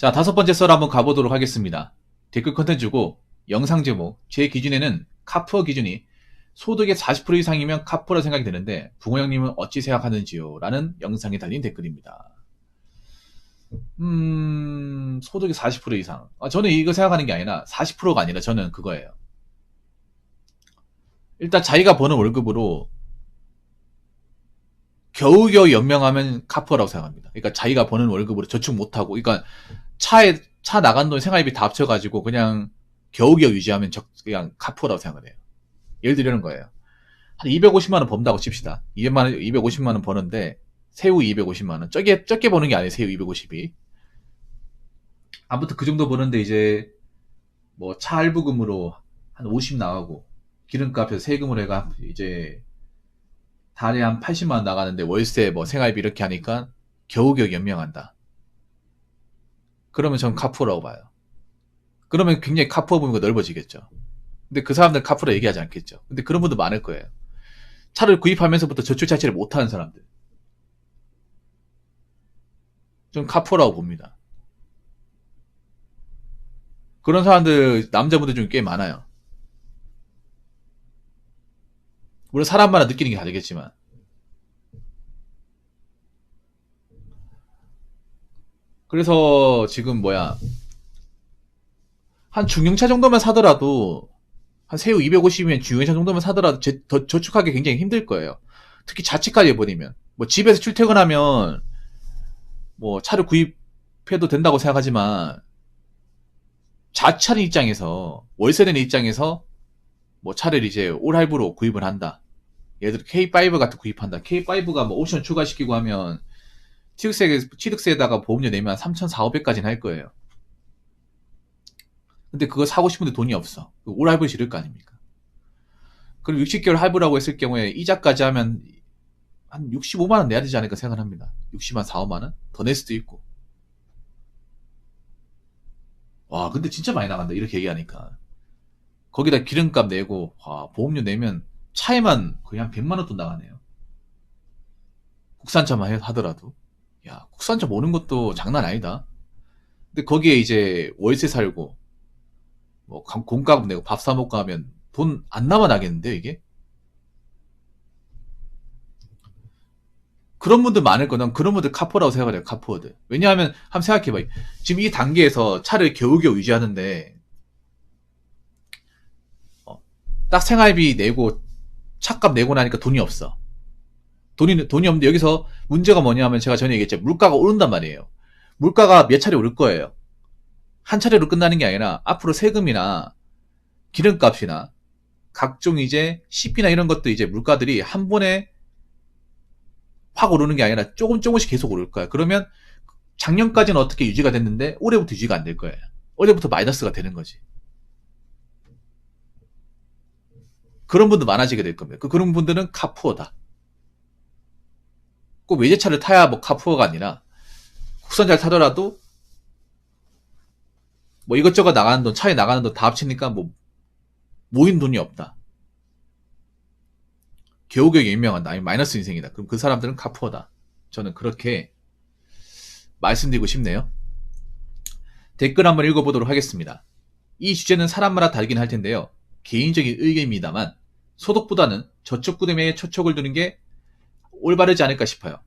자, 다섯 번째 썰 한번 가보도록 하겠습니다. 댓글 컨텐츠고 영상 제목, 제 기준에는 카푸어 기준이 소득의 40% 이상이면 카푸어라 생각이 되는데 붕어 형님은 어찌 생각하는지요? 라는 영상에 달린 댓글입니다. 소득의 40% 이상. 저는 이거 생각하는 게 아니라 40%가 아니라 저는 그거예요. 일단 자기가 버는 월급으로 겨우겨우 연명하면 카푸어라고 생각합니다. 그러니까 자기가 버는 월급으로 저축 못하고, 그러니까 차 나간 돈 생활비 다 합쳐가지고 그냥 겨우겨우 유지하면 그냥 카푸어라고 생각을 해요. 예를 들려는 거예요. 한 250만원 번다고 칩시다. 250만원 버는데 새우 250만원. 적게 버는 게 아니에요. 새우 250이. 아무튼 그 정도 버는데 이제 뭐 차 할부금으로 한 50 나가고 기름값에서 세금으로 해가 이제 달에 한 80만원 나가는데 월세 뭐 생활비 이렇게 하니까 겨우겨우 연명한다. 그러면 전 카푸어라고 봐요. 그러면 굉장히 카푸어 범위가 넓어지겠죠. 근데 그 사람들 카푸어라 얘기하지 않겠죠. 근데 그런 분들 많을 거예요. 차를 구입하면서부터 저축 자체를 못하는 사람들. 좀 카푸어라고 봅니다. 그런 사람들 남자분들 중에 꽤 많아요. 물론 사람마다 느끼는 게 다르겠지만. 그래서 지금 한 중형차 정도만 사더라도 한 새우 250이면 중형차 정도만 사더라도 더 저축하기 굉장히 힘들 거예요. 특히 자취까지 해버리면. 뭐 집에서 출퇴근하면 뭐 차를 구입해도 된다고 생각하지만 자차는 입장에서 월세 내는 입장에서 뭐 차를 이제 올 할부로 구입을 한다. 예를 들어 K5 같은 구입한다. K5가 뭐 옵션 추가시키고 하면 취득세에다가 보험료 내면 3,400~500까지는 할 거예요. 근데 그거 사고 싶은데 돈이 없어. 올 할부 지를 거 아닙니까? 그럼 60개월 할부라고 했을 경우에 이자까지 하면 한 65만원 내야 되지 않을까 생각합니다. 60만 4, 5만원? 더 낼 수도 있고. 와, 근데 진짜 많이 나간다. 이렇게 얘기하니까. 거기다 기름값 내고, 보험료 내면 차에만 거의 한 100만원 돈 나가네요. 국산차만 하더라도. 야, 국산차 모는 것도 장난 아니다. 근데 거기에 이제 월세 살고, 뭐, 공과금 내고 밥 사 먹고 하면 돈 안 남아 나겠는데, 이게? 그런 분들 많을 거. 난 그런 분들 카푸어라고 생각을 해요. 카푸어들. 왜냐하면 한번 생각해봐. 지금 이 단계에서 차를 겨우겨우 유지하는데 딱 생활비 내고 차값 내고 나니까 돈이 없어. 돈이 없는데 여기서 문제가 뭐냐면 제가 전에 얘기했죠. 물가가 오른단 말이에요. 물가가 몇 차례 오를 거예요. 한 차례로 끝나는 게 아니라 앞으로 세금이나 기름값이나 각종 이제 CP나 이런 것도 이제 물가들이 한 번에 확 오르는 게 아니라 조금씩 계속 오를 거야. 그러면 작년까지는 어떻게 유지가 됐는데 올해부터 유지가 안 될 거예요. 올해부터 마이너스가 되는 거지. 그런 분도 많아지게 될 겁니다. 그런 분들은 카푸어다. 꼭 외제차를 타야 뭐 카푸어가 아니라 국산차를 타더라도 뭐 이것저것 나가는 돈, 차에 나가는 돈 다 합치니까 뭐 모인 돈이 없다. 겨우겨우 유명한다. 아니면 마이너스 인생이다. 그럼 그 사람들은 카푸어다. 저는 그렇게 말씀드리고 싶네요. 댓글 한번 읽어보도록 하겠습니다. 이 주제는 사람마다 다르긴 할 텐데요. 개인적인 의견입니다만 소득보다는 저축금액에 초점을 두는 게 올바르지 않을까 싶어요.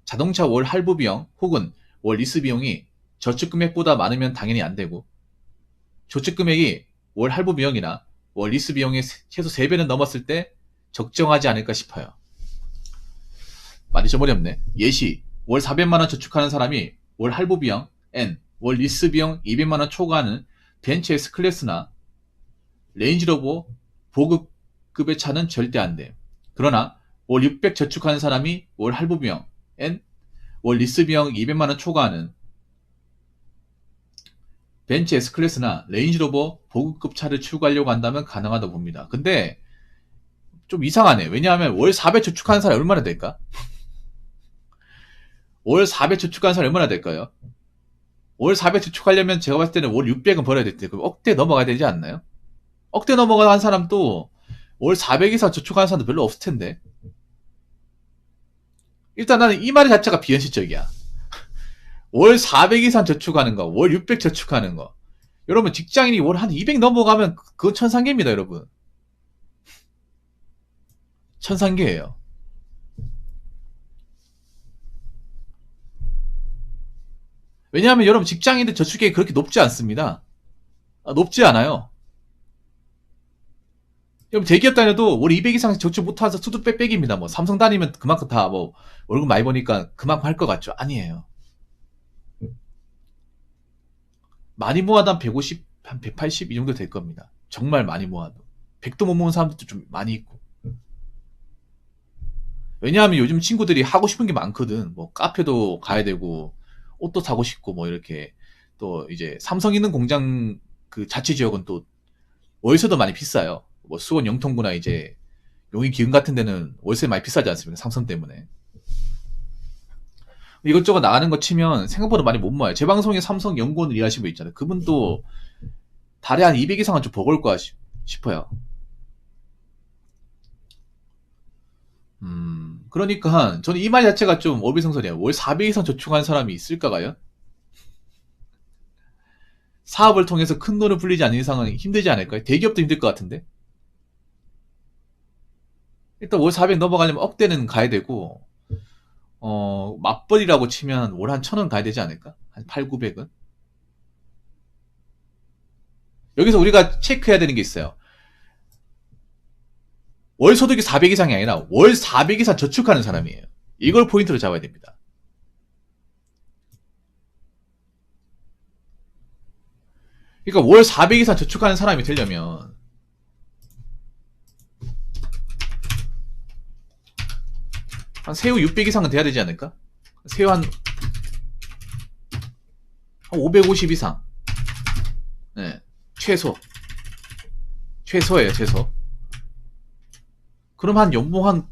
자동차 월 할부 비용 혹은 월 리스 비용이 저축금액보다 많으면 당연히 안 되고 저축금액이 월 할부 비용이나 월 리스 비용의 최소 3배는 넘었을 때 적정하지 않을까 싶어요. 말이 좀 어렵네. 예시 월 400만원 저축하는 사람이 월 할부 비용 N, 월 리스 비용 200만원 초과하는 벤츠 S클래스나 레인지로버 보급급의 차는 절대 안 돼. 그러나 월 600 저축하는 사람이 월 할부 비용 N, 월 리스 비용 200만원 초과하는 벤츠 S클래스나 레인지로버 보급급 차를 추구하려고 한다면 가능하다고 봅니다. 근데 좀 이상하네. 왜냐하면 월 400 저축하는 사람이 얼마나 될까? 월 400 저축하는 사람이 얼마나 될까요? 월 400 저축하려면 제가 봤을 때는 월 600은 벌어야 될 때, 그럼 억대 넘어가야 되지 않나요? 억대 넘어가는 사람도 월 400 이상 저축하는 사람도 별로 없을 텐데. 일단 나는 이 말 자체가 비현실적이야. 월 400 이상 저축하는 거, 월 600 저축하는 거. 여러분, 직장인이 월 한 200 넘어가면 그건 천상계입니다, 여러분. 천상계예요. 왜냐하면 여러분, 직장인들 저축액이 그렇게 높지 않습니다. 높지 않아요. 여러분, 대기업 다녀도 월 200 이상 저축 못해서 수두 빽빽입니다. 뭐, 삼성 다니면 그만큼 다 뭐, 월급 많이 버니까 그만큼 할 것 같죠? 아니에요. 많이 모아도 한 150, 한 180 이 정도 될 겁니다. 정말 많이 모아도. 100도 못 모은 사람들도 좀 많이 있고. 왜냐하면 요즘 친구들이 하고 싶은 게 많거든. 뭐 카페도 가야 되고 옷도 사고 싶고 뭐 이렇게 또 이제 삼성 있는 공장 그 자체 지역은 또 월세도 많이 비싸요. 뭐 수원 영통구나 이제 용인 기흥 같은 데는 월세 많이 비싸지 않습니까? 삼성 때문에. 이것저것 나가는 거 치면 생각보다 많이 못 모아요. 제 방송에 삼성 연구원을 일하시는 분 있잖아요. 그분도 달에 한 200 이상은 좀 버거울 거야 싶어요. 그러니까 저는 이 말 자체가 좀 어비성설이에요. 월 400 이상 저축한 사람이 있을까 과연? 사업을 통해서 큰 돈을 불리지 않는 이상은 힘들지 않을까요? 대기업도 힘들 것 같은데. 일단 월 400 넘어가려면 억대는 가야 되고 맞벌이라고 치면 월 한 1,000원 가야 되지 않을까? 한 8, 900은? 여기서 우리가 체크해야 되는 게 있어요. 월 소득이 400 이상이 아니라 월 400 이상 저축하는 사람이에요. 이걸 포인트로 잡아야 됩니다. 그러니까 월 400 이상 저축하는 사람이 되려면 한 세후 600 이상은 돼야 되지 않을까? 세후 한 550 이상. 네. 최소. 최소예요, 최소. 그럼 한 연봉 한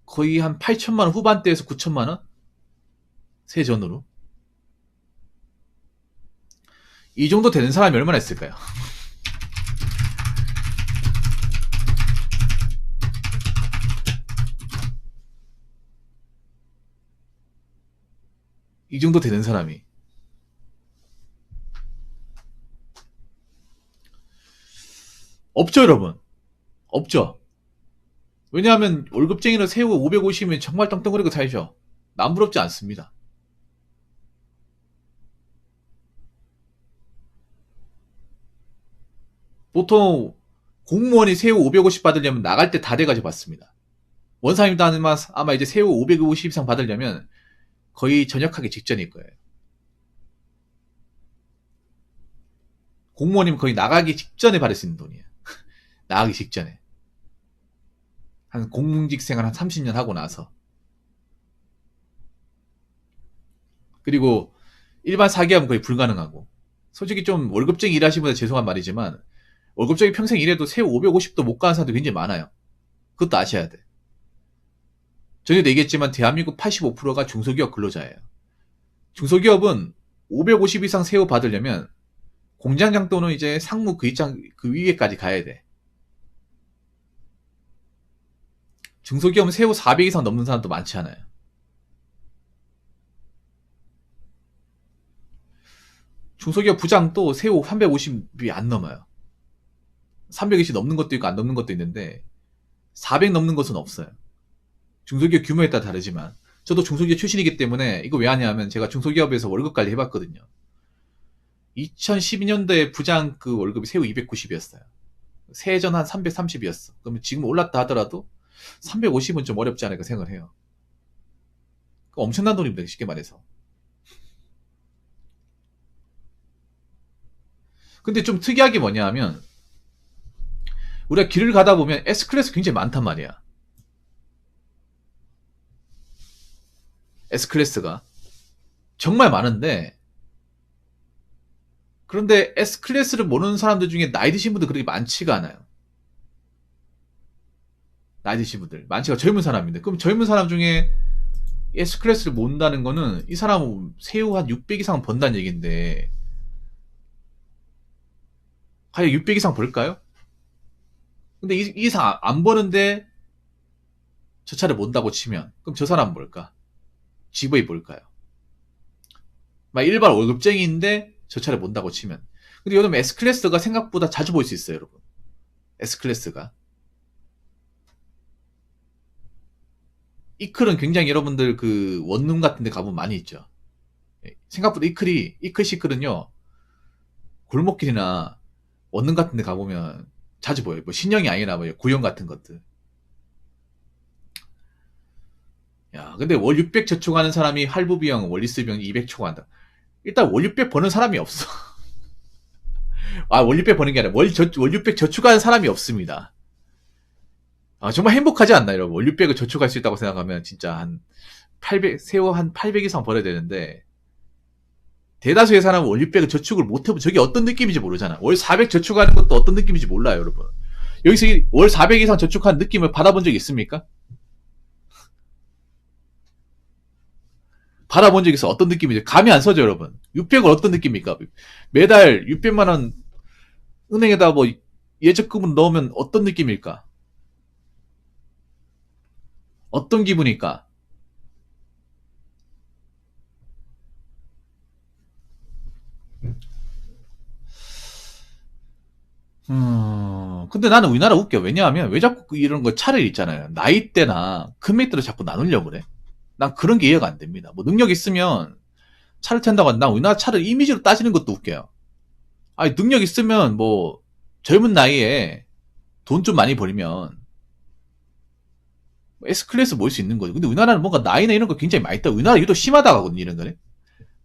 거의 한 8천만 원 후반대에서 9천만 원? 세전으로. 이 정도 되는 사람이 얼마나 있을까요? 이 정도 되는 사람이. 없죠, 여러분. 없죠. 왜냐하면 월급쟁이는 세후 550이면 정말 떵떵거리고 살죠. 남부럽지 않습니다. 보통 공무원이 세후 550 받으려면 나갈 때 다 돼가지고 받습니다. 원사님도 아마 이제 세후 550 이상 받으려면 거의 전역하기 직전일 거예요. 공무원이면 거의 나가기 직전에 받을 수 있는 돈이에요. 나가기 직전에. 한 공직생활 한 30년 하고 나서. 그리고 일반 사기업은 거의 불가능하고. 솔직히 좀 월급쟁이 일하시는 분들 죄송한 말이지만 월급쟁이 평생 일해도 세후 550도 못 가는 사람도 굉장히 많아요. 그것도 아셔야 돼. 전에도 얘기했지만 대한민국 85%가 중소기업 근로자예요. 중소기업은 550 이상 세후 받으려면 공장장 또는 이제 상무 그 위에까지 가야 돼. 중소기업은 세후 400 이상 넘는 사람도 많지 않아요. 중소기업 부장도 세후 350이 안 넘어요. 300이 넘는 것도 있고 안 넘는 것도 있는데 400 넘는 것은 없어요. 중소기업 규모에 따라 다르지만 저도 중소기업 출신이기 때문에 이거 왜 하냐면 제가 중소기업에서 월급 관리 해봤거든요. 2012년도에 부장 그 월급이 세후 290이었어요. 세전 한 330이었어. 그러면 지금 올랐다 하더라도 350은 좀 어렵지 않을까 생각을 해요. 엄청난 돈입니다. 쉽게 말해서. 근데 좀 특이하게 뭐냐 하면 우리가 길을 가다 보면 S클래스 굉장히 많단 말이야. S클래스가 정말 많은데 그런데 S클래스를 모르는 사람들 중에 나이 드신 분들 그렇게 많지가 않아요. 나이 드신 분들 많지가 젊은 사람인데 그럼 젊은 사람 중에 S클래스를 모른다는 거는 이 사람은 세후 한 600 이상 번다는 얘기인데 과연 600 이상 벌까요? 근데 이 이상 안 버는데 저 차를 몬다고 치면 그럼 저 사람은 뭘까? 직업이 뭘까요? 막 일반 월급쟁이인데 저 차를 본다고 치면. 근데 요즘 S클래스가 생각보다 자주 볼 수 있어요, 여러분. S클래스가. 이클은 굉장히 여러분들 그 원룸 같은 데 가보면 많이 있죠. 생각보다 이클 시클은요, 골목길이나 원룸 같은 데 가보면 자주 보여요. 뭐 신형이 아니라 뭐 구형 같은 것들. 야, 근데 월 600 저축하는 사람이 할부 비용, 원리스 비용 200 초과한다. 일단 월 600 버는 사람이 없어. 아, 월 600 버는 게 아니라 월 600 저축하는 사람이 없습니다. 아, 정말 행복하지 않나요, 여러분? 월 600을 저축할 수 있다고 생각하면 진짜 한 800, 세후 한 800 이상 벌어야 되는데, 대다수의 사람은 월 600을 저축을 못해보면 저게 어떤 느낌인지 모르잖아. 월 400 저축하는 것도 어떤 느낌인지 몰라요, 여러분. 여기서 월 400 이상 저축한 느낌을 받아본 적 있습니까? 받아본 적 있어. 어떤 느낌인지. 감이 안 서죠, 여러분. 600은 어떤 느낌입니까? 매달 600만원 은행에다 뭐 예적금을 넣으면 어떤 느낌일까? 어떤 기분일까? 근데 나는 우리나라 웃겨. 왜냐하면 왜 자꾸 이런 거 차를 있잖아요. 나이대나 금액대로 자꾸 나누려고 그래. 난 그런 게 이해가 안 됩니다. 뭐 능력 있으면 차를 탄다고 하는데 난 우리나라 차를 이미지로 따지는 것도 웃겨요. 아니, 능력 있으면 뭐 젊은 나이에 돈 좀 많이 벌면 S클래스 모일 수 있는 거죠. 근데 우리나라는 뭔가 나이나 이런 거 굉장히 많이 따. 우리나라 유독 심하다고 하거든요, 이런 거는.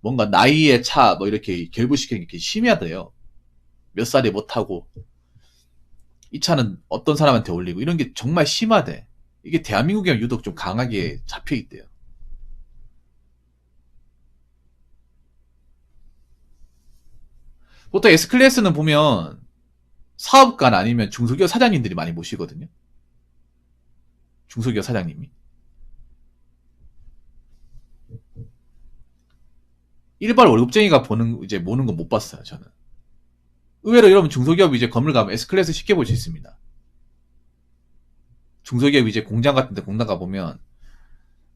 뭔가 나이에 차 뭐 이렇게 결부시키는 게 심하대요. 몇 살에 못 타고 이 차는 어떤 사람한테 올리고 이런 게 정말 심하대. 이게 대한민국이랑 유독 좀 강하게 잡혀 있대요. 보통 S클래스는 보면 사업가나 아니면 중소기업 사장님들이 많이 모시거든요. 중소기업 사장님이. 일반 월급쟁이가 이제 모는 건 못 봤어요, 저는. 의외로 여러분 중소기업 이제 건물 가면 S클래스 쉽게 볼 수 있습니다. 중소기업 이제 공장 같은 데 공장 가보면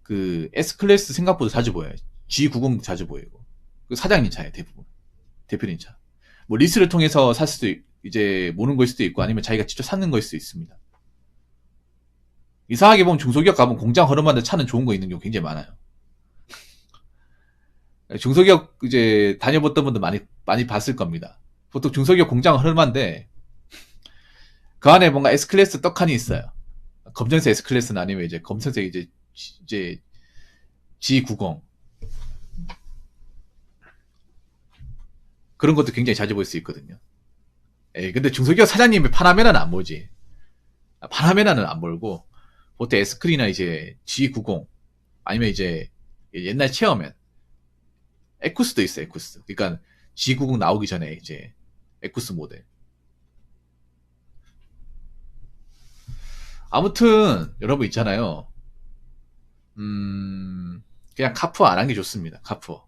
그 S클래스 생각보다 자주 보여요. G90 자주 보이고. 그 사장님 차예요, 대부분. 대표님 차. 뭐 리스를 통해서 살 수도 이제 모는 걸 수도 있고 아니면 자기가 직접 사는 걸 수도 있습니다. 이상하게 보면 중소기업 가면 공장 허름한데 차는 좋은 거 있는 경우 굉장히 많아요. 중소기업 이제 다녀봤던 분들 많이 봤을 겁니다. 보통 중소기업 공장은 허름한데 그 안에 뭔가 S클래스 떡하니 있어요. 검정색 S클래스는 아니면 이제 검정색 이제 G90 그런 것도 굉장히 자주 볼 수 있거든요. 에이, 근데 중소기업 사장님이 파나메라는 안 몰지. 파나메라는 안 몰고 보통 S클이나 이제 G90 아니면 이제 옛날 체어맨 에쿠스도 있어요. 에쿠스. 그러니까 G90 나오기 전에 이제 에쿠스 모델. 아무튼 여러분 있잖아요. 그냥 카푸어 안 한 게 좋습니다. 카푸어.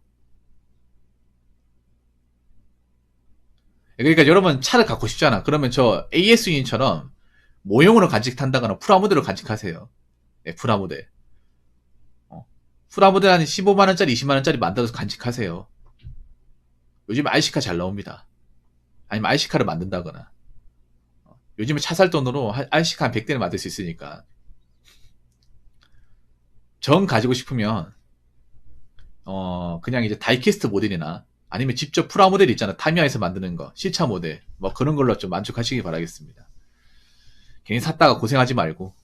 그러니까 여러분 차를 갖고 싶잖아. 그러면 저 AS 유닛처럼 모형으로 간직한다거나 프라모델로 간직하세요. 네, 프라모델. 프라모델 한 15만원짜리, 20만원짜리 만들어서 간직하세요. 요즘 RC카 잘 나옵니다. 아니면 RC카를 만든다거나. 요즘에 차 살 돈으로 RC카 한 100대를 만들 수 있으니까. 정 가지고 싶으면, 그냥 이제 다이캐스트 모델이나, 아니면 직접 프라모델 있잖아. 타미야에서 만드는 거. C차 모델. 뭐 그런 걸로 좀 만족하시기 바라겠습니다. 괜히 샀다가 고생하지 말고.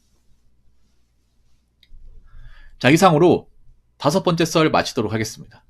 자, 이상으로 5번째 썰 마치도록 하겠습니다.